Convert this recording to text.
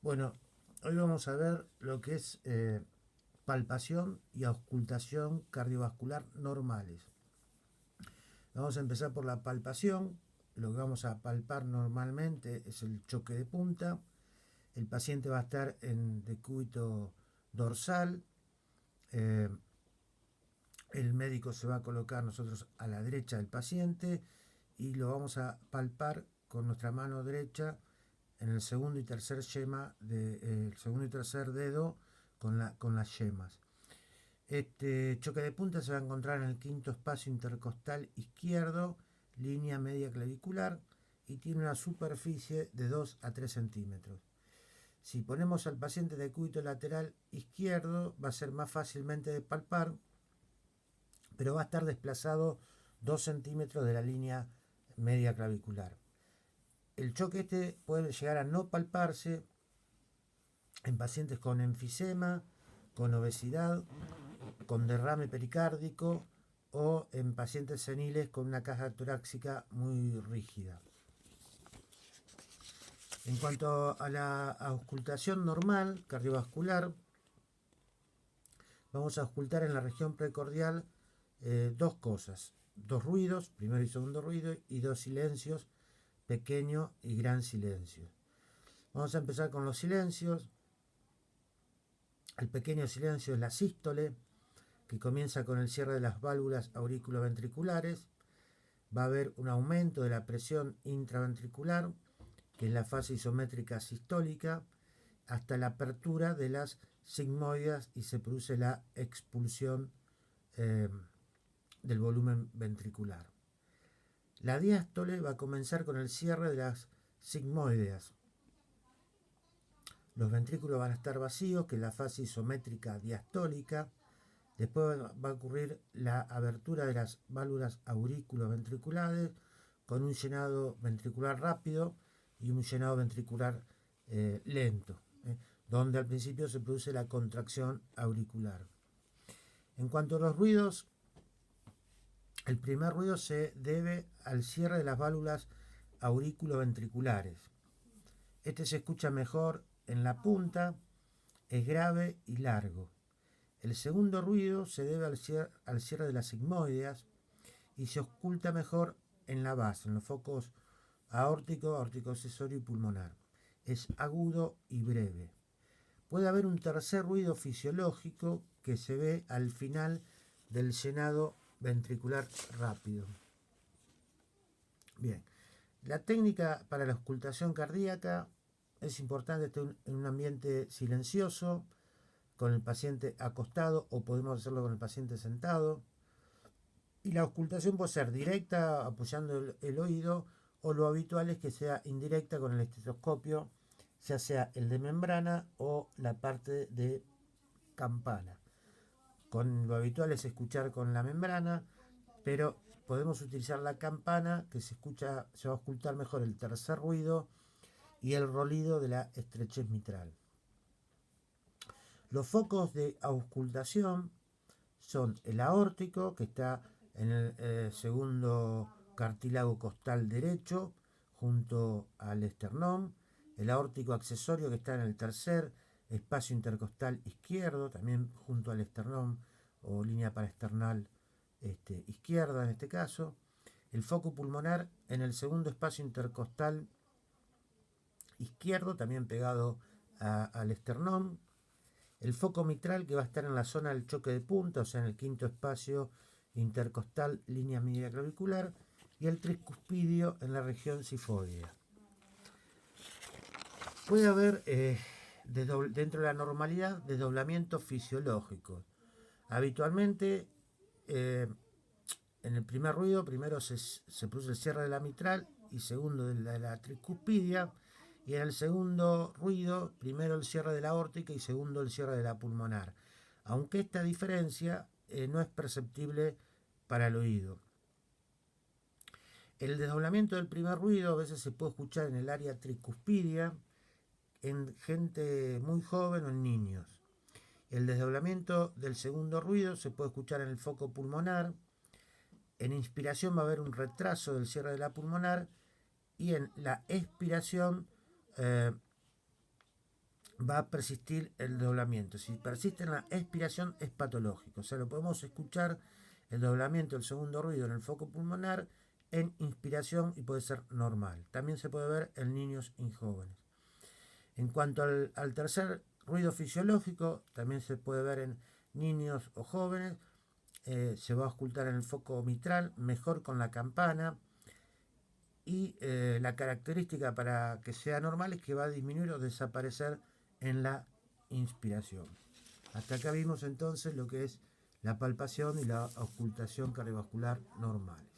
Bueno, hoy vamos a ver lo que es palpación y auscultación cardiovascular normales. Vamos a empezar por la palpación. Lo que vamos a palpar normalmente es el choque de punta. El paciente va a estar en decúbito dorsal. Eh, el médico se va a colocar nosotros a la derecha del paciente y lo vamos a palpar con nuestra mano derecha en el segundo y tercer yema el segundo y tercer dedo con las yemas. Este choque de punta se va a encontrar en el quinto espacio intercostal izquierdo, línea media clavicular, y tiene una superficie de 2 a 3 centímetros. Si ponemos al paciente de cúbito lateral izquierdo, va a ser más fácilmente de palpar, pero va a estar desplazado 2 centímetros de la línea media clavicular. El choque este puede llegar a no palparse en pacientes con enfisema, con obesidad, con derrame pericárdico o en pacientes seniles con una caja torácica muy rígida. En cuanto a la auscultación normal cardiovascular, vamos a auscultar en la región precordial dos cosas: dos ruidos, primero y segundo ruido, y dos silencios, pequeño y gran silencio. Vamos a empezar con los silencios. El pequeño silencio es la sístole, que comienza con el cierre de las válvulas auriculoventriculares. Va a haber un aumento de la presión intraventricular, que es la fase isométrica sistólica, hasta la apertura de las sigmoides y se produce la expulsión eh, del volumen ventricular. La diástole va a comenzar con el cierre de las sigmoideas. Los ventrículos van a estar vacíos, que es la fase isométrica diastólica. Después va a ocurrir la abertura de las válvulas auriculoventriculares con un llenado ventricular rápido y un llenado ventricular lento, donde al principio se produce la contracción auricular. En cuanto a los ruidos, el primer ruido se debe al cierre de las válvulas auriculoventriculares. Este se escucha mejor en la punta, es grave y largo. El segundo ruido se debe al cierre de las sigmoideas y se oculta mejor en la base, en los focos aórtico, aórtico-accesorio y pulmonar. Es agudo y breve. Puede haber un tercer ruido fisiológico que se ve al final del llenado ventricular rápido. Bien, la técnica para la auscultación cardíaca es importante estar en un ambiente silencioso, con el paciente acostado, o podemos hacerlo con el paciente sentado. Y la auscultación puede ser directa, apoyando el oído, o lo habitual es que sea indirecta con el estetoscopio, ya sea el de membrana o la parte de campana. Lo habitual es escuchar con la membrana, pero podemos utilizar la campana, que se va a auscultar mejor el tercer ruido y el rolido de la estrechez mitral. Los focos de auscultación son el aórtico, que está en el segundo cartílago costal derecho, junto al esternón; el aórtico accesorio, que está en el tercer espacio intercostal izquierdo, también junto al esternón o línea paraesternal izquierda en este caso; el foco pulmonar en el segundo espacio intercostal izquierdo, también pegado al esternón; el foco mitral, que va a estar en la zona del choque de punta, o sea, en el quinto espacio intercostal, línea media clavicular; y el tricuspidio en la región cifóidea. Puede haber, dentro de la normalidad, desdoblamientos fisiológicos. Habitualmente, en el primer ruido, primero se produce el cierre de la mitral y segundo de la tricuspidia. Y en el segundo ruido, primero el cierre de la aórtica y segundo el cierre de la pulmonar. Aunque esta diferencia no es perceptible para el oído. El desdoblamiento del primer ruido a veces se puede escuchar en el área tricuspidia, en gente muy joven o en niños. El desdoblamiento del segundo ruido se puede escuchar en el foco pulmonar. En inspiración va a haber un retraso del cierre de la pulmonar, y en la expiración va a persistir el doblamiento. Si persiste en la expiración es patológico. O sea, lo podemos escuchar el doblamiento del segundo ruido en el foco pulmonar en inspiración y puede ser normal. También se puede ver en niños y jóvenes. En cuanto al tercer ruido fisiológico, también se puede ver en niños o jóvenes. Se va a ocultar en el foco mitral, mejor con la campana. Y la característica para que sea normal es que va a disminuir o desaparecer en la inspiración. Hasta acá vimos entonces lo que es la palpación y la auscultación cardiovascular normal.